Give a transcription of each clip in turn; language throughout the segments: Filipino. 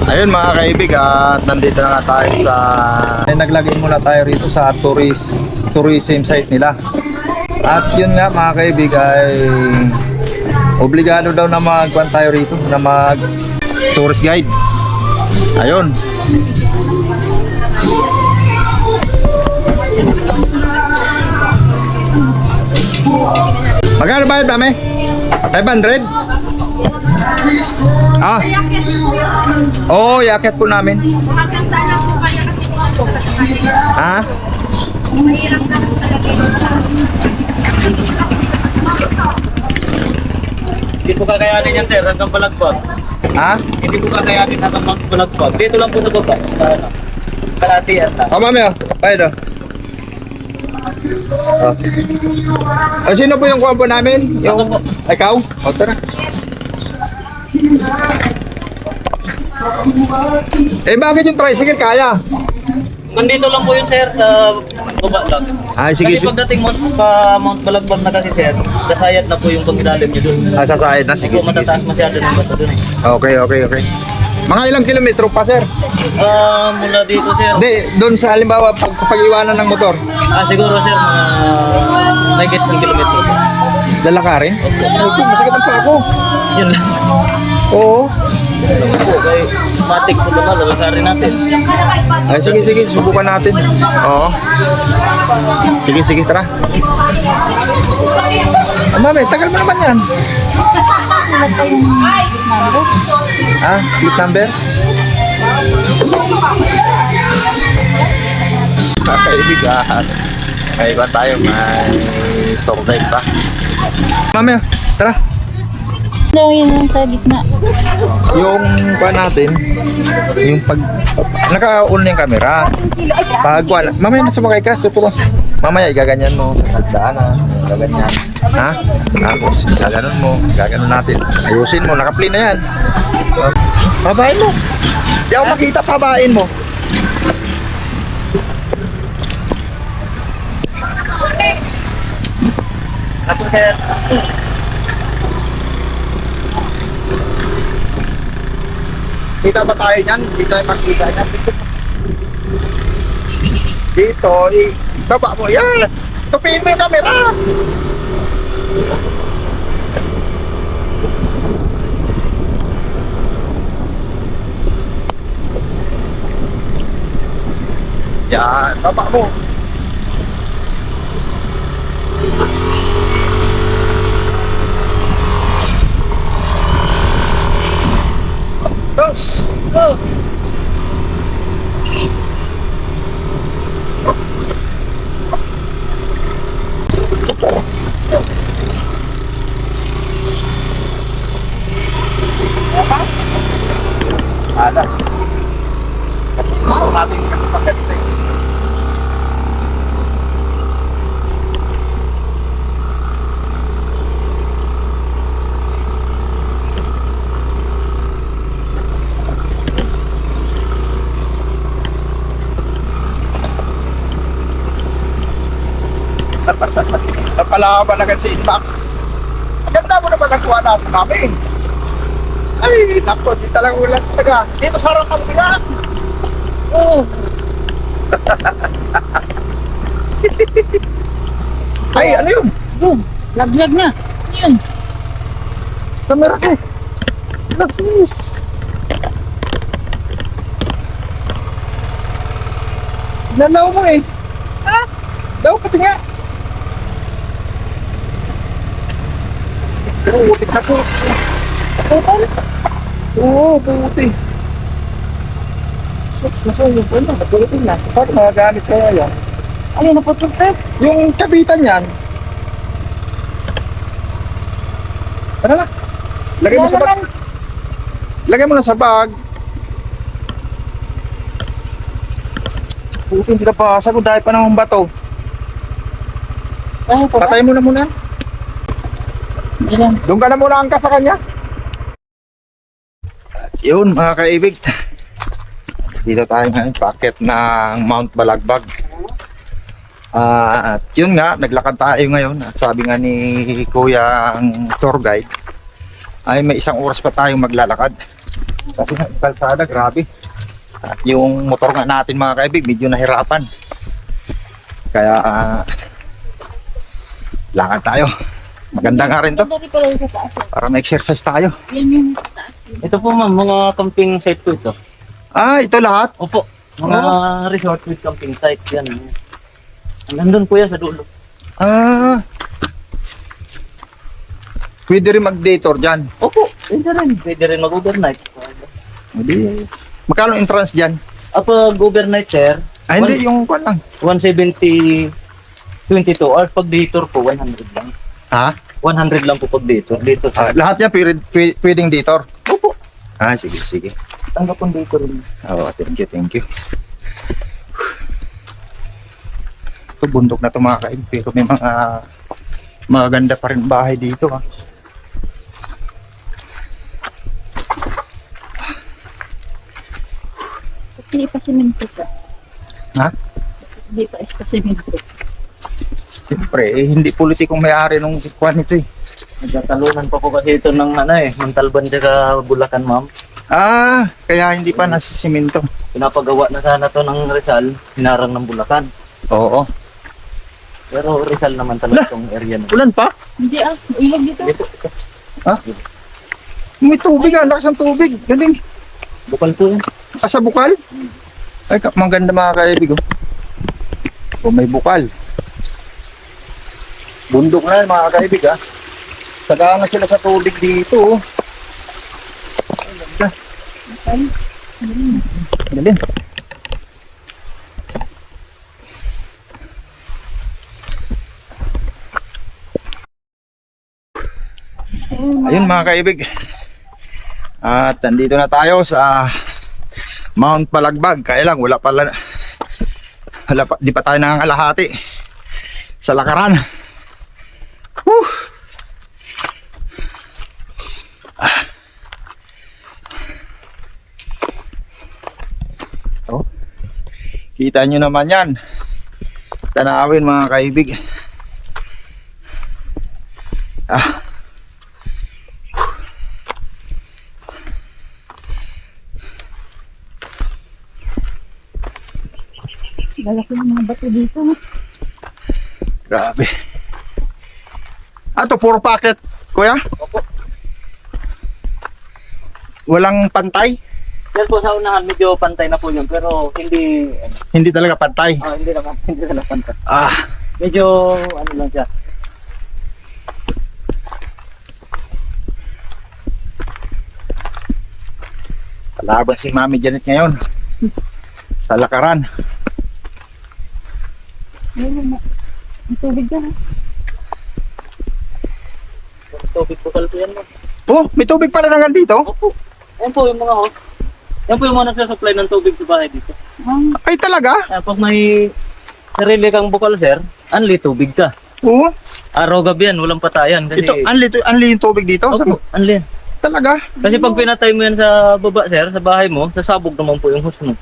Ayun mga kaibig, at nandito na nga tayo sa naglagay muna tayo rito sa tourism site nila. At yun nga mga kaibig ay obligado daw na magkuhan tayo rito, na mag tourist guide. Ayun. Magkano bayad namin? 500? Ah. Oh, yakit po namin. Hanggang sana po kaya kasi dito. Ah? Mahirap na po talaga. Hindi po kakayanin yan, sir, hanggang Balagpag. Ha? Hindi po kakayanin hanggang Balagpag. Dito lang po sa baba. Kalati yan. Oh, mami, oh. Bayad, oh. Oh. Oh, sino po yung kuha po namin? Yung... Ako po. Ikaw? O, tara. Eh, bakit yung tricycle kaya? Nandito lang po yun, sir, sa baba lang. Ay, sige, Kasi sige. pagdating Mount Balagbag na kasi, sir, kasayad na po yung pag-ilalim nyo doon. Ah, sasayad na. Sige, Po, sige, matataas sige. masyado ng bata doon eh. Okay, okay, okay. Mga ilang kilometro pa, sir? Mula dito, sir. Hindi, doon sa halimbawa, sa pag-iwanan ng motor. Siguro, sir, mga may gets ng kilometro. Lalakarin? Okay, masakit ang pa ako. Yun lang. Oo. Po, kay matik po naman, lalakarin natin. Ay, sige, sige, subukan natin. Oo. Sige, sige, tara. Ah, mami, tagal mo naman yan. Ah, plate number? Kaibigan. Kaibigan tayo, may tour guide pa. Mami, tara. Ano yun sa gitna? Yung pa natin, yung pag naka-on na yung camera. Pag wala, mamaya nasa makay ka, tutulong. Mamaya igaganyan mo, hagdaan gaganyan. Ha? Tapos gaganon mo, gaganon natin. Ayusin mo, naka-play na yan. Pabain mo. Di ako makita, pabain mo. Ako, sir. Kita ba tayo niyan? Hindi tayo makita niyan. Dito, baba mo yan. Tupiin mo yung camera. Yan, baba mo. Sus! Go! Ala. Ito natin kasi pag ganito eh. Napalaban agad si Inmax. Ganda mo naman nagkuha natin namin. Ay, nako, di talaga ulan talaga. Dito sa harap kami nga. Oo. Ay, ano yun? Yun. Laglag na. Yun. Camera ko. Nakis. Nalaw mo eh. Ha? Daw, pati nga. Oo, utik na ko. Oo, buti. Sus, nasunog ko na. Buti na. Paano magagamit kaya yan? Alin na po ito, sir? Yung kabitan yan. Tara na. Lagay mo sa bag. Lagay mo na sa bag. Buti hindi na basa ko dahil pa ng bato. Ay, po. Patay mo na muna. Ilan? Doon ka na muna angka sa kanya. Yun mga kaibig. Dito tayo ngayon, packet ng Mount Balagbag. At yun nga, naglakad tayo ngayon. At sabi nga ni Kuya ang tour guide, ay may 1 oras pa tayong maglalakad. Kasi sa kalsada, grabe. At yung motor nga natin mga kaibig, medyo nahirapan. Kaya, lakad tayo. Maganda nga rin to. Ganda rin pala yung sa taas. Para ma-exercise tayo. Yan yung sa taas. Ito po ma'am, mga camping site po ito. Ah, ito lahat. Opo, mga resort with camping site yan. Nandun po yan sa dulo. Ah. Pwede rin mag-day tour dyan. Opo, pwede rin. Pwede rin mag-overnight. Hindi. Magkano entrance dyan? Pag overnight sir, Ah, hindi. Yung kwan lang. 170, 22 hours. Pag day tour po, 100 lang. Ha? 100 lang po pag day tour. Dito Ah, sa... lahat yan pwedeng day tour. Opo, Ah, sige, sige. tanggap pang day tour rin. Oh, thank you, thank you. Ito, bundok na ito mga kaibig. Pero may mga maganda pa rin bahay dito. Ha? Hindi pa simento ka. Ha? Hindi pa simento. Siyempre, hindi politikong may-ari nung kwan ito eh. Nagkatalunan pa po kasi ito ng Montalban tsaka Bulacan ma'am. Ah, kaya hindi pa nasisimento. Pinapagawa na sana to ng Rizal, hinarang ng Bulacan. Oo. Pero Rizal naman talaga itong area na. Ulan pa? Hindi ilog dito. Dito, May tubig, ang lakas ng tubig. Galing. bukal po yan. Sa bukal? Ay, maganda mga kaibig. Oh. Oh, may bukal. Bundok na yan, mga kaibig ha. Sagangan sila sa tubig dito. Oh. Ang ganda. Galing. Ayun mga kaibig. At nandito na tayo sa Mount Palagbag. Kaya lang wala pa, di pa tayo nangangalahati sa lakaran. Whew. Oh. Kita nyo naman yan. Tanawin mga kaibig. Lalaki ng mga bato dito. Grabe. Ato, puro packet, kuya? Opo. Walang pantay? Yan po sa unahan, medyo pantay na po yun. Pero hindi, Hindi talaga pantay. hindi naman pantay. Ah, Medyo, ano lang siya. kalaban si Mami Janet ngayon. Sa lakaran. Ayun, ang tubig ka. Tubig bukal po yan ma'am. Oh, may tubig pala na dito? Opo. Yan po yung mga host. Yan po yung mga nagsa-supply ng tubig sa bahay dito. Ay talaga? Pag may sarili kang bukal sir, anli tubig ka. Oo. Araw gabi yan, walang patayan. Kasi, Ito, anli yung tubig dito? Opo, anli. Talaga? Kasi pag pinatay mo yan sa baba sir, sa bahay mo, sasabog naman po yung host mo.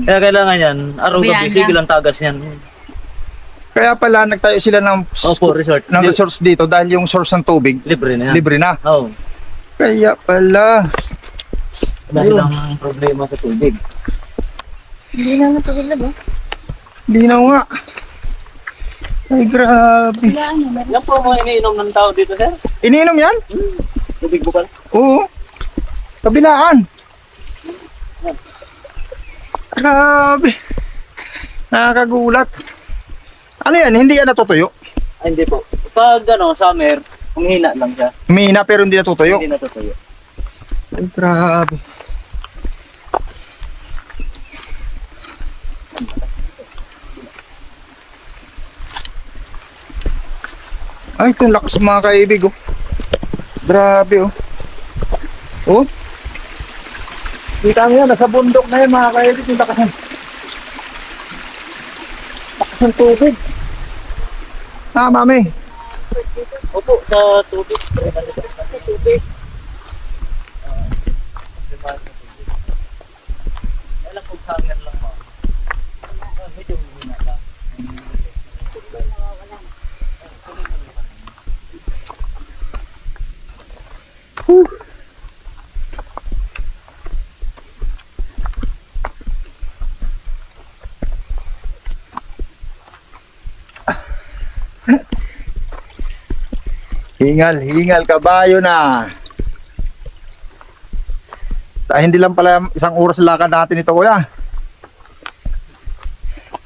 Kaya kailangan yan, araw gabi, Sabihan sige lang tagas yan. Kaya pala nagtayo sila ng, Opo, resort. ng resource dito dahil yung source ng tubig Libre na yan. libre na. Oo. Kaya pala. Dahil Ayun. ang problema sa tubig. Hindi na tubig na ba? Linaw nga. Ay grabe. Wala ano. Yan po mga iniinom ng tao dito sir. Iniinom yan? Tubig bukal. Oo. Kabilaan. Grabe. Nakakagulat. Ano yan? Hindi yan natutuyo? Ay, hindi po. Pag summer, humihina lang siya. Humihina pero hindi natutuyo. Hindi natutuyo. Ay grabe. Ay, itong lakas mga kaibig oh. Grabe oh. Oh. Kita mo yan, nasa bundok na yan mga kaibig. Yung lakas ng tubig. Ah, mami. Opo, sa tubig. Sa tubig. Alam ko summer lang mo. Medyo humihina lang. Hingal kabayo na. Hindi lang pala isang oras lakad natin ito, kuya.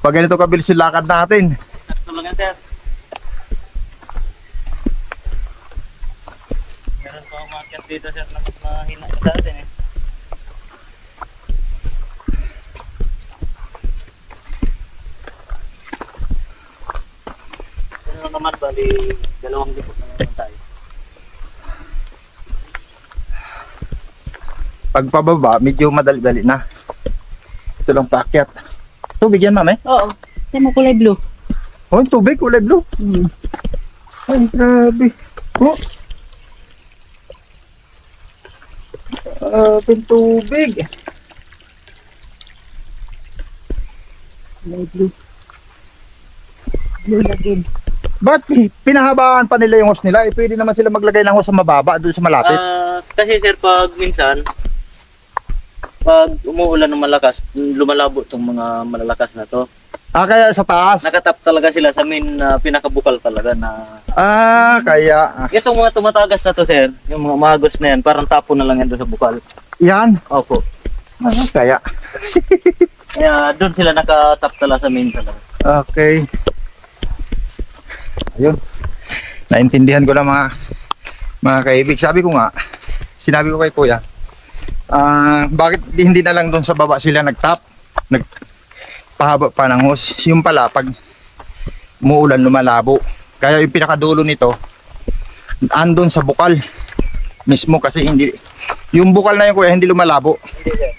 Pag ganito kabilis yung lakad natin. Sakto lang yan, sir. Meron pa umakyat dito, sir, na mas mahina ka sa atin eh. Ano naman, bali, 2 likod na naman tayo. Pag pababa, medyo madali-dali na. Ito lang paakyat. Tubig yan, mami? Oo. Yan mo kulay blue. Oh, yung tubig, kulay blue. Ay, grabe. Oh. Yung tubig. Kulay blue. Blue na din. Ba't pinahabaan pa nila yung hose nila? Eh, pwede naman sila maglagay ng hose sa mababa, doon sa malapit. Kasi sir, pag minsan, pag umuulan ng malakas, lumalabo itong mga malalakas na to. Kaya sa taas. Nakatap talaga sila sa main pinakabukal talaga na... Kaya. Itong mga tumatagas na to sir, yung mga magos na yan, parang tapo na lang yan doon sa bukal. Yan. Opo. Kaya. Kaya doon sila nakatap talaga sa main talaga. Okay. Ayun. Naintindihan ko lang mga kaibig. Sabi ko nga, sinabi ko kay kuya, bakit hindi na lang doon sa baba sila nagtap? Nagpahaba pa ng hose. Yung pala, pag umuulan, lumalabo. Kaya yung pinakadulo nito, andun sa bukal mismo kasi hindi, yung bukal na yun kuya, hindi lumalabo. Hindi sir.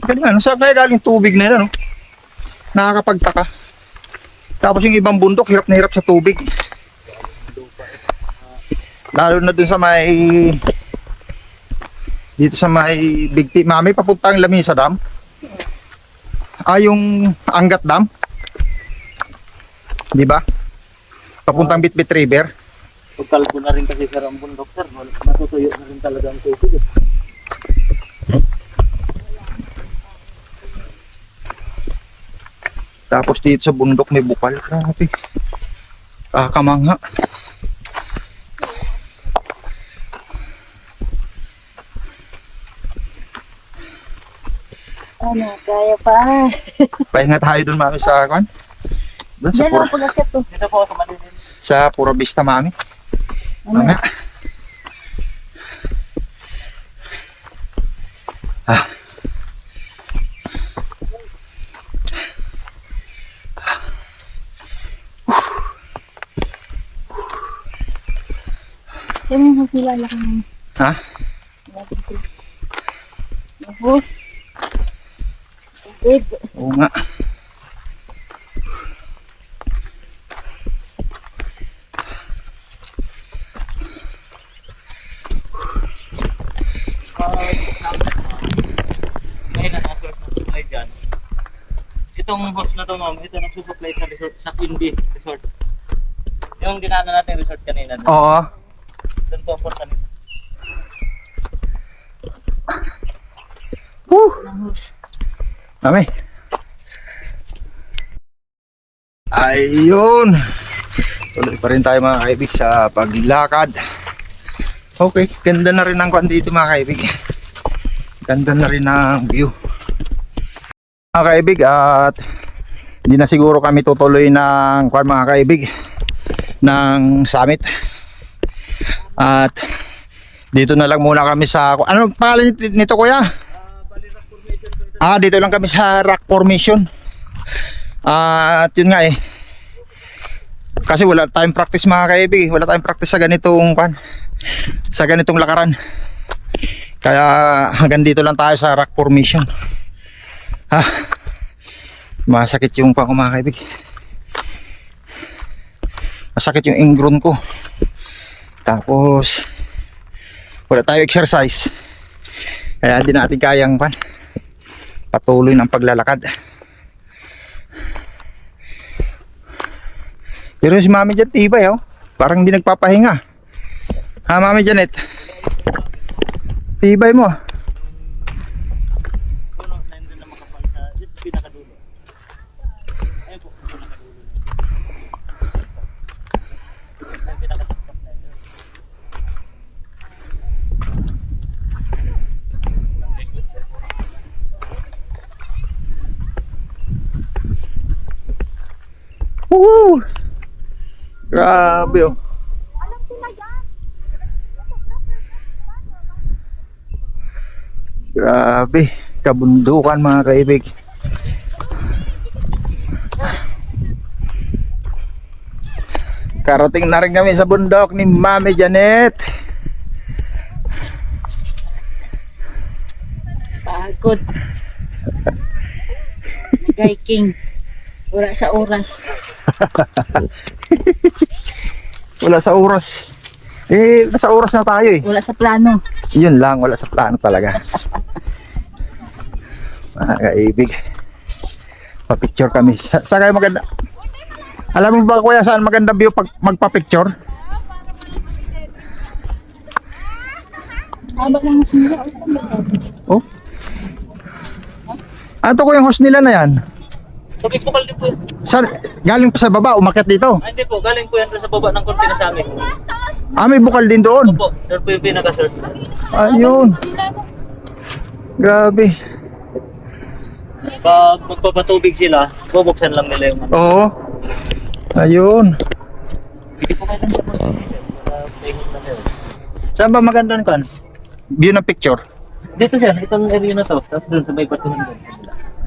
Ganun ano, saan kaya galing tubig na yun, ano? Nakakapagtaka. Tapos yung ibang bundok, hirap na hirap sa tubig. Lalo na dun sa may... Dito sa may Big T. Mami, papuntang Lamisa Dam. Yung Angat Dam. Di ba? Papuntang Bitbit River. Pagkalbo na rin kasi sir ang bundok sir, matutuyo na rin talaga ang tubig. Tapos dito sa bundok may bukal. Grabe. Kamangha. Ano, kaya pa. Pahinga tayo dun mami sa kan. Dun sa Diyan Pura, ang pag-akyat to. Dito po sa malilim. sa Pura Vista mami. Ano? Mamaya. Yan yung kilala ko ng... Ha? Tapos, tubig. Oo nga. Ngayon na source na supply dyan. Itong host na to ma'am, ito nagsusupply sa resort, sa Quimby Resort. Yung dinaanan natin resort kanina. Oo. Doon po po kanina. Ng hose. Mami. Ayun. Tuloy pa rin tayo mga kaibig sa paglakad. Okay, ganda na rin ang kwan dito mga kaibig. Ganda na rin ang view. Mga kaibig, at hindi na siguro kami tutuloy ng kwan mga kaibig ng summit. At dito na lang muna kami sa, ano pangalan nito kuya? Dito lang kami sa rock formation. At yun nga eh, kasi wala tayong practice mga kaibig, wala tayong practice sa ganitong sa ganitong lakaran. Kaya hanggang dito lang tayo sa rock formation. Masakit yung pang mga kaibig. Masakit yung ingrown ko. Tapos wala tayo exercise. Kaya hindi natin kayang patuloy ng paglalakad. Pero si Mami Janet tibay parang hindi nagpapahinga. Mami Janet? Tibay mo. Puno na hindi na makapal sa dito pinakadulo. Ayun po, pinakadulo. Woo! Grabe oh. Grabe, kabundukan mga kaibig. Karating na rin kami sa bundok ni Mami Janet. Pagod. Guy King. Wala sa oras. Wala sa oras. Nasa oras na tayo eh. Wala sa plano. Yun lang, wala sa plano talaga. Mga kaibig. Pa-picture kami. Saan kayo maganda? Alam mo ba kuya saan maganda view pag magpa-picture? Haba lang sila. Oh. Ano ko yung host nila na yan? Tubig bukal din po yan. Saan? Galing pa sa baba, umakyat dito. Ah, hindi po, galing po yan sa baba ng konti na sa amin. May bukal din doon. Opo, doon po yung pinaka-sir. Ayun. Grabe. Pag magpapatubig sila, bubuksan lang nila yung ano. Oo. Ayun. Hindi po kayo sa mga saan ba magandang kan? View ng picture. Dito siya, itong area na to. Tapos doon sa may patuloy doon.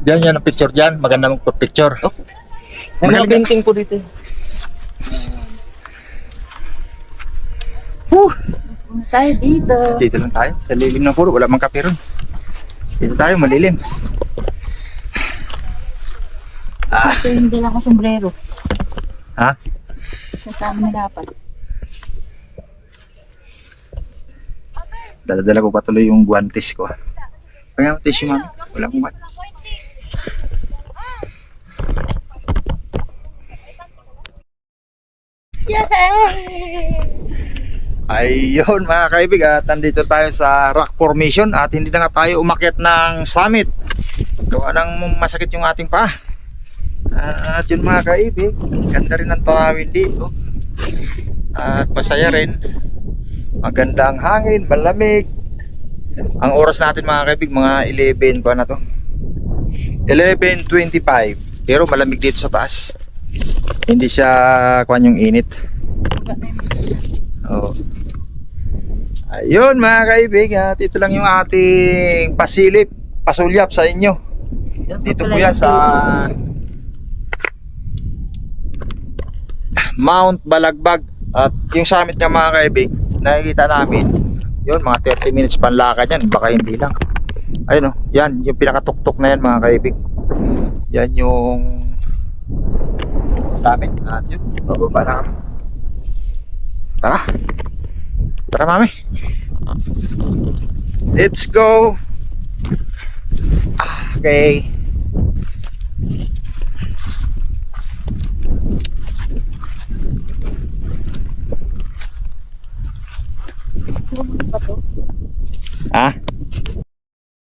Diyan yan ang picture diyan. Maganda magpa-picture. Oh. May mga Maganda. painting po dito. Tayo dito. Dito lang tayo. Sa lilim ng puro. Wala mang kape ron. Dito tayo, malilim. Ito yung dala ko sombrero. Ha? Sasama na dapat. Dala-dala ko patuloy yung guantes ko. Pagka tissue mami. Wala akong guantes. Ayun mga kaibig at nandito tayo sa rock formation at hindi na nga tayo umakyat ng summit. Gawa ng masakit yung ating paa. At yun mga kaibig, ganda rin ang tanawin dito. At masaya rin. Maganda ang hangin, malamig. Ang oras natin mga kaibig, mga 11 pa na to. 11:25. Pero malamig dito sa taas. Hindi siya kuwan yung init. Oh. Ayun mga kaibig, at ito lang yung ating pasilip, pasulyap sa inyo. Dito po yan sa Mount Balagbag. At yung summit niya mga kaibig, nakikita namin yun, mga 30 minutes panlakad yan, baka hindi lang. Ayun o, yan, yung pinakatuktok na yan mga kaibig. Yan yung summit. At yun, bababa na kami. Tara. Tara mami. Let's go. Okay.